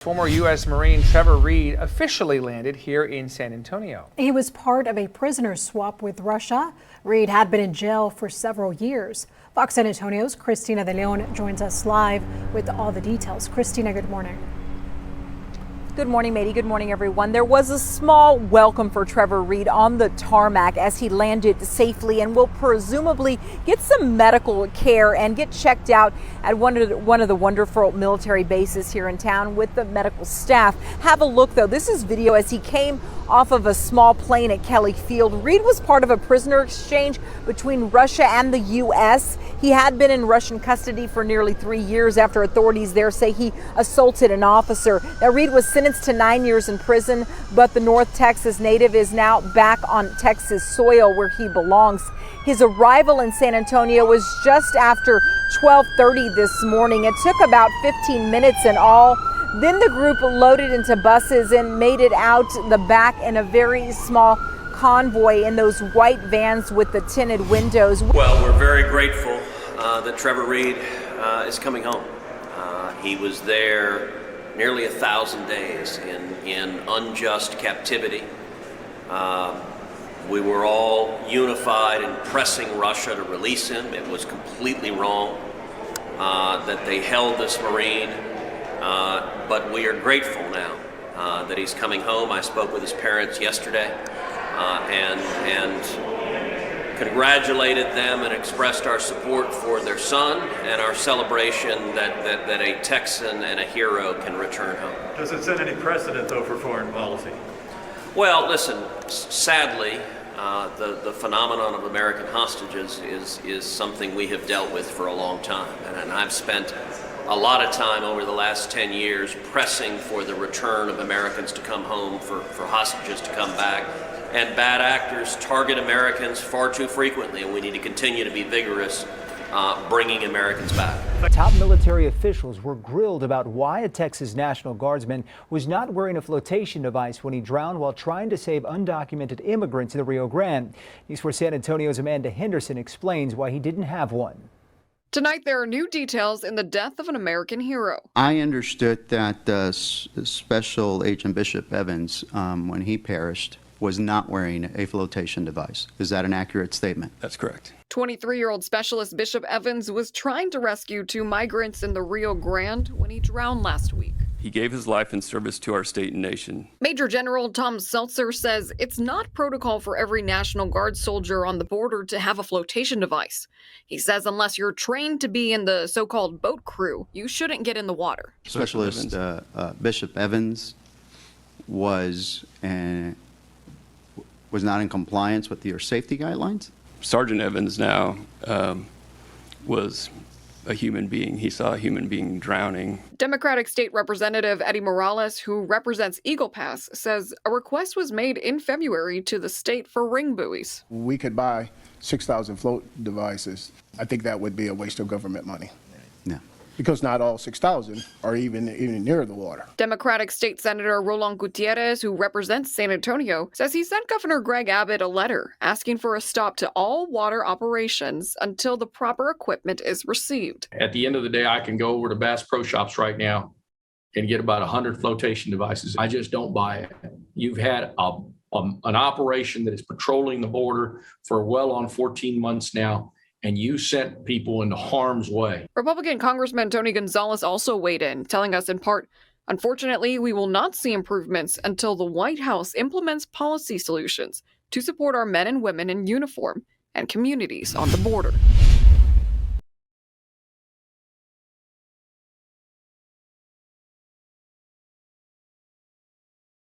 Former U.S. Marine Trevor Reed officially landed here in San Antonio. He was part of a prisoner swap with Russia. Reed had been in jail for several years. Fox San Antonio's Cristina De Leon joins us live with all the details. Cristina, good morning. Good morning, Mady. Good morning, everyone. There was a small welcome for Trevor Reed on the tarmac as he landed safely and will presumably get some medical care and get checked out at one of the wonderful military bases here in town with the medical staff. Have a look, though. This is video as he came off of a small plane at Kelly Field. Reed was part of a prisoner exchange between Russia and the U.S. He had been in Russian custody for nearly 3 years after authorities there say he assaulted an officer. Now, Reed was sentenced to 9 years in prison, but the North Texas native is now back on Texas soil where he belongs. His arrival in San Antonio was just after 12:30 this morning. It took about 15 minutes in all. Then the group loaded into buses and made it out the back in a very small convoy in those white vans with the tinted windows. Well, we're very grateful that Trevor Reed is coming home. He was there nearly 1,000 days in unjust captivity. We were all unified in pressing Russia to release him. It was completely wrong that they held this Marine, but we are grateful now that he's coming home. I spoke with his parents yesterday and congratulated them and expressed our support for their son and our celebration that a Texan and a hero can return home. Does it set any precedent, though, for foreign policy? Well, listen, sadly, the phenomenon of American hostages is something we have dealt with for a long time. And I've spent a lot of time over the last 10 years pressing for the return of Americans to come home, for hostages to come back. And bad actors target Americans far too frequently, and we need to continue to be vigorous bringing Americans back. Top military officials were grilled about why a Texas National Guardsman was not wearing a flotation device when he drowned while trying to save undocumented immigrants in the Rio Grande. News 4 San Antonio's Amanda Henderson explains why he didn't have one. Tonight, there are new details in the death of an American hero. I understood that Special Agent Bishop Evans, when he perished, was not wearing a flotation device. Is that an accurate statement? That's correct. 23-year-old Specialist Bishop Evans was trying to rescue 2 migrants in the Rio Grande when he drowned last week. He gave his life in service to our state and nation. Major General Tom Seltzer says it's not protocol for every National Guard soldier on the border to have a flotation device. He says unless you're trained to be in the so-called boat crew, you shouldn't get in the water. Specialist Bishop Evans was not in compliance with your safety guidelines? Sergeant Evans now was a human being. He saw a human being drowning. Democratic State Representative Eddie Morales, who represents Eagle Pass, says a request was made in February to the state for ring buoys. We could buy 6,000 float devices. I think that would be a waste of government money. No. Because not all 6,000 are even near the water. Democratic State Senator Roland Gutierrez, who represents San Antonio, says he sent Governor Greg Abbott a letter asking for a stop to all water operations until the proper equipment is received. At the end of the day, I can go over to Bass Pro Shops right now and get about 100 flotation devices. I just don't buy it. You've had an operation that is patrolling the border for well on 14 months now, and you sent people into harm's way. Republican Congressman Tony Gonzalez also weighed in, telling us in part, unfortunately, we will not see improvements until the White House implements policy solutions to support our men and women in uniform and communities on the border.